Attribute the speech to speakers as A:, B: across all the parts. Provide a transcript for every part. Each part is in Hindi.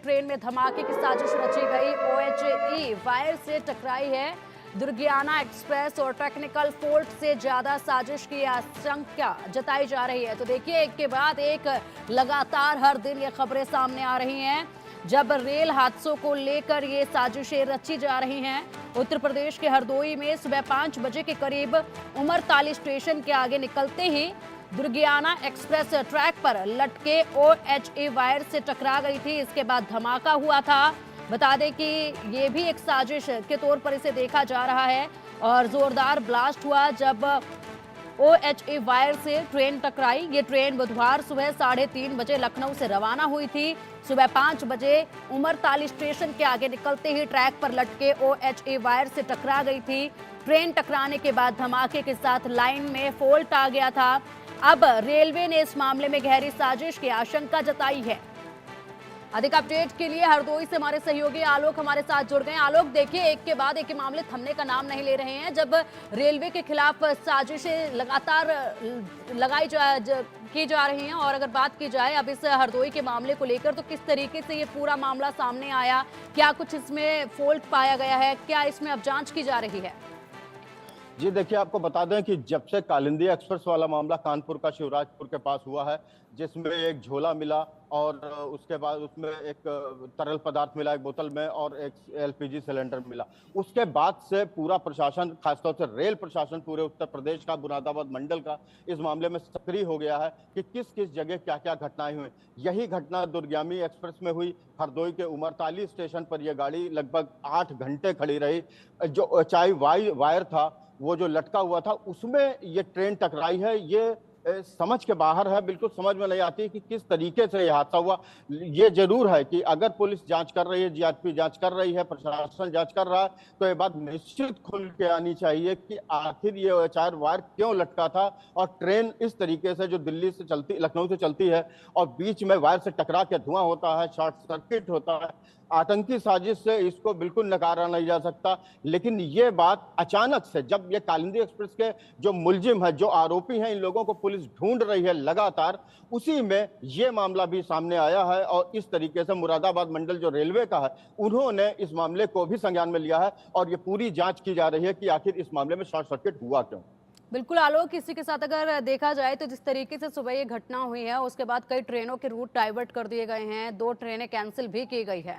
A: ट्रेन में धमाके की साजिश रची गई। ओएचई वायर से टकराई है दुर्गियाना एक्सप्रेस और टेक्निकल फॉल्ट से ज्यादा साजिश की आशंका जताई जा रही है। तो देखिए, एक के बाद एक लगातार हर दिन ये खबरें सामने आ रही हैं जब रेल हादसों को लेकर ये साजिशें रची जा रही हैं। उत्तर प्रदेश के हरदोई में सुबह 5 बजे के करीब उमरताली स्टेशन के आगे निकलते ही दुर्गियाना एक्सप्रेस ट्रैक पर लटके ओएचई वायर से टकरा गई थी। इसके बाद धमाका हुआ था। बता दें कि ये भी एक साजिश के तौर पर इसे देखा जा रहा है और जोरदार ब्लास्ट हुआ जब ओएचई वायर से ट्रेन टकराई। ये ट्रेन बुधवार सुबह 3:30 बजे लखनऊ से रवाना हुई थी। सुबह 5 बजे उमरताली स्टेशन के आगे निकलते ही ट्रैक पर लटके ओएचई वायर से टकरा गई थी। ट्रेन टकराने के बाद धमाके के साथ लाइन में फॉल्ट आ गया था। अब रेलवे ने इस मामले में गहरी साजिश की आशंका जताई है। अधिक अपडेट के लिए हरदोई से हमारे सहयोगी आलोक हमारे साथ जुड़ गए। आलोक, देखिए, एक के बाद एक मामले थमने का नाम नहीं ले रहे हैं। जब रेलवे के खिलाफ साजिशें लगातार की जा रही हैं और अगर बात की जाए अब इस हरदोई के मामले को लेकर, तो किस तरीके से ये पूरा मामला सामने आया, क्या कुछ इसमें फॉल्ट पाया गया है, क्या इसमें अब जांच की जा रही है?
B: जी देखिए, आपको बता दें कि जब से कालिंदी एक्सप्रेस वाला मामला कानपुर का शिवराजपुर के पास हुआ है, जिसमें एक झोला मिला और उसके बाद उसमें एक तरल पदार्थ मिला एक बोतल में और एक एलपीजी सिलेंडर मिला, उसके बाद से पूरा प्रशासन, खासतौर से रेल प्रशासन पूरे उत्तर प्रदेश का, मुरादाबाद मंडल का इस मामले में सक्रिय हो गया है कि किस किस जगह क्या क्या घटनाएं हुई। यही घटना दुर्गामी एक्सप्रेस में हुई। हरदोई के उमरताली स्टेशन पर यह गाड़ी लगभग 8 घंटे खड़ी रही। जो चाय वायर था वो जो लटका हुआ था, उसमें ये ट्रेन टकराई है। ये समझ के बाहर है, बिल्कुल समझ में नहीं आती कि किस तरीके से यह हादसा हुआ। ये जरूर है कि अगर पुलिस जांच कर रही है, जीआरपी जांच कर रही है, प्रशासन जांच कर रहा है, तो ये बात निश्चित खुल के आनी चाहिए कि आखिर ये चार वायर क्यों लटका था और ट्रेन इस तरीके से जो दिल्ली से चलती, लखनऊ से चलती है और बीच में वायर से टकरा के धुआं होता है, शॉर्ट सर्किट होता है। आतंकी साजिश से इसको बिल्कुल नकारा नहीं जा सकता। लेकिन ये बात अचानक से, जब ये कालिंदी एक्सप्रेस के जो मुलजिम है, जो आरोपी हैं, इन लोगों को पुलिस ढूंढ रही है लगातार, उसी में ये मामला भी सामने आया है। और इस तरीके से मुरादाबाद मंडल जो रेलवे का है, उन्होंने इस मामले को भी संज्ञान में लिया है और ये पूरी जांच की जा रही है कि आखिर इस मामले में शॉर्ट सर्किट हुआ क्यों।
A: बिल्कुल आलोक, इसी के साथ अगर देखा जाए तो जिस तरीके से सुबह ये घटना हुई है, उसके बाद कई ट्रेनों के रूट डाइवर्ट कर दिए गए हैं, 2 ट्रेनें कैंसिल भी की गई है।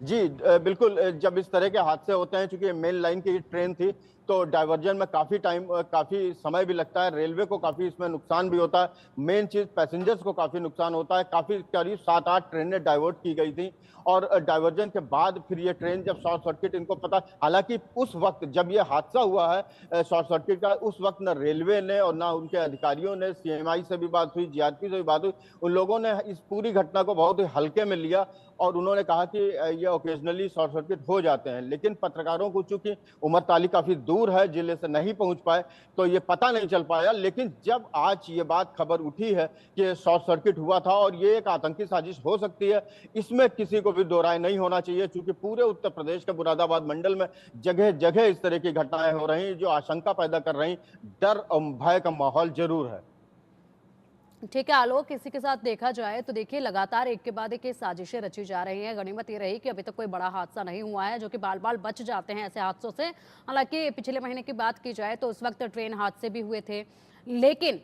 B: जी बिल्कुल, जब इस तरह के हादसे होते हैं, चूंकि मेन लाइन की ट्रेन थी, तो डाइवर्जन में काफी समय भी लगता है, रेलवे को काफी इसमें नुकसान भी होता है। मेन चीज, पैसेंजर्स को काफी नुकसान होता है। काफी करीब 7-8 ट्रेनें डाइवर्ट की गई थी और डाइवर्जन के बाद फिर ये ट्रेन जब शॉर्ट सर्किट, इनको पता, हालांकि उस वक्त जब ये हादसा हुआ है शॉर्ट सर्किट का, उस वक्त न रेलवे ने और ना उनके अधिकारियों ने, सीएमआई से भी बात हुई, जीआरपी से भी बात हुई, उन लोगों ने इस पूरी घटना को बहुत ही हल्के में लिया और उन्होंने कहा कि ये ओकेजनली शॉर्ट सर्किट हो जाते हैं। लेकिन पत्रकारों को चूंकि उमरताली काफी दूर है, जिले से नहीं पहुंच पाए, तो ये पता नहीं चल पाया। लेकिन जब आज ये बात खबर उठी है कि शॉर्ट सर्किट हुआ था और ये एक आतंकी साजिश हो सकती है, इसमें किसी को भी दो राय नहीं होना चाहिए। चूंकि पूरे उत्तर प्रदेश के मुरादाबाद मंडल में जगह जगह इस तरह की घटनाएं हो रही जो आशंका पैदा कर रही, डर और भय का माहौल जरूर है।
A: ठीक है आलोक, इसी के साथ देखा जाए तो देखिए, लगातार एक के बाद एक साजिशें रची जा रही हैं। गनीमत ये रही कि अभी तक कोई बड़ा हादसा नहीं हुआ है, जो कि बाल बाल बच जाते हैं ऐसे हादसों से। हालांकि पिछले महीने की बात की जाए तो उस वक्त ट्रेन हादसे भी हुए थे, लेकिन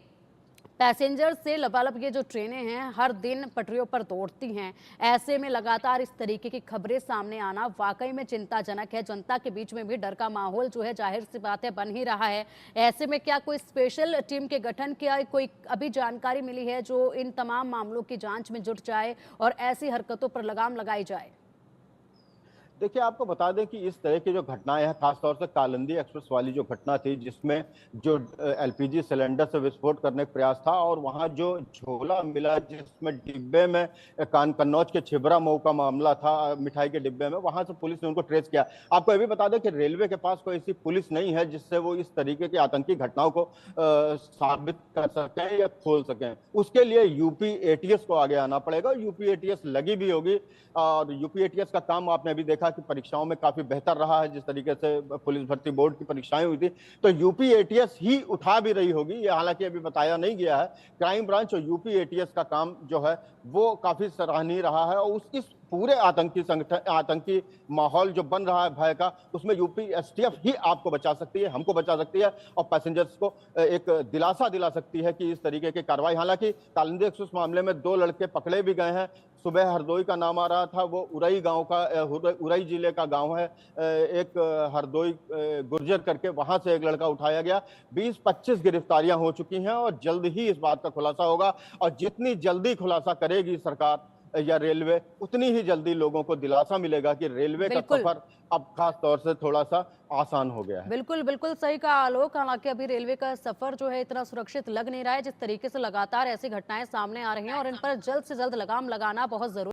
A: पैसेंजर से लबालब ये जो ट्रेनें हैं हर दिन पटरियों पर दौड़ती हैं। ऐसे में लगातार इस तरीके की खबरें सामने आना वाकई में चिंताजनक है। जनता के बीच में भी डर का माहौल जो है जाहिर सी बात है बन ही रहा है। ऐसे में क्या कोई स्पेशल टीम के गठन की कोई अभी जानकारी मिली है जो इन तमाम मामलों की जांच में जुट जाए और ऐसी हरकतों पर लगाम लगाई जाए?
B: देखिए, आपको बता दें कि इस तरह की जो घटनाएं हैं, खासतौर से कालिंदी एक्सप्रेस वाली जो घटना थी, जिसमें जो एलपीजी सिलेंडर से विस्फोट करने का प्रयास था और वहां जो झोला मिला जिसमें डिब्बे में कन्नौज के छिबरा मऊ का मामला था, मिठाई के डिब्बे में, वहां से पुलिस ने उनको ट्रेस किया। आपको ये भी बता दें कि रेलवे के पास कोई ऐसी पुलिस नहीं है जिससे वो इस तरीके की आतंकी घटनाओं को साबित कर सकें या खोल सकें। उसके लिए यूपी एटीएस को आगे आना पड़ेगा। यूपी एटीएस लगी भी होगी और यूपी एटीएस का काम आपने अभी देखा कि परीक्षाओं में काफी बेहतर रहा है, जिस तरीके से पुलिस भर्ती बोर्ड की परीक्षाएं हुई थी, तो यूपी एटीएस ही उठा भी रही होगी। ये हालांकि अभी बताया नहीं गया है। क्राइम ब्रांच और यूपी एटीएस का काम जो है वो काफी सराहनीय रहा है, और इस पूरे आतंकी माहौल जो बन रहा है भय का, उसमें यूपी एसटीएफ ही आपको बचा सकती है, हमको बचा सकती है, और पैसेंजर्स को एक दिलासा दिला सकती है कि इस तरीके की कार्रवाई। हालांकि कालिंदी एक्सप्रेस मामले में 2 लड़के पकड़े भी गए हैं। सुबह हरदोई का नाम आ रहा था, वो उरई गांव का, उरई जिले का गांव है। एक हरदोई गुर्जर करके, वहां से एक लड़का उठाया गया। 20-25 गिरफ्तारियां हो चुकी हैं और जल्द ही इस बात का खुलासा होगा, और जितनी जल्दी खुलासा करेगी सरकार या रेलवे, उतनी ही जल्दी लोगों को दिलासा मिलेगा कि रेलवे का
A: बिल्कुल
B: सफर अब खास तौर से थोड़ा सा आसान हो गया है।
A: बिल्कुल बिल्कुल सही कहा आलोक। हालांकि अभी रेलवे का सफर जो है इतना सुरक्षित लग नहीं रहा है। जिस तरीके से लगातार ऐसी घटनाएं सामने आ रही हैं और इन पर जल्द से जल्द लगाम लगाना बहुत जरूरी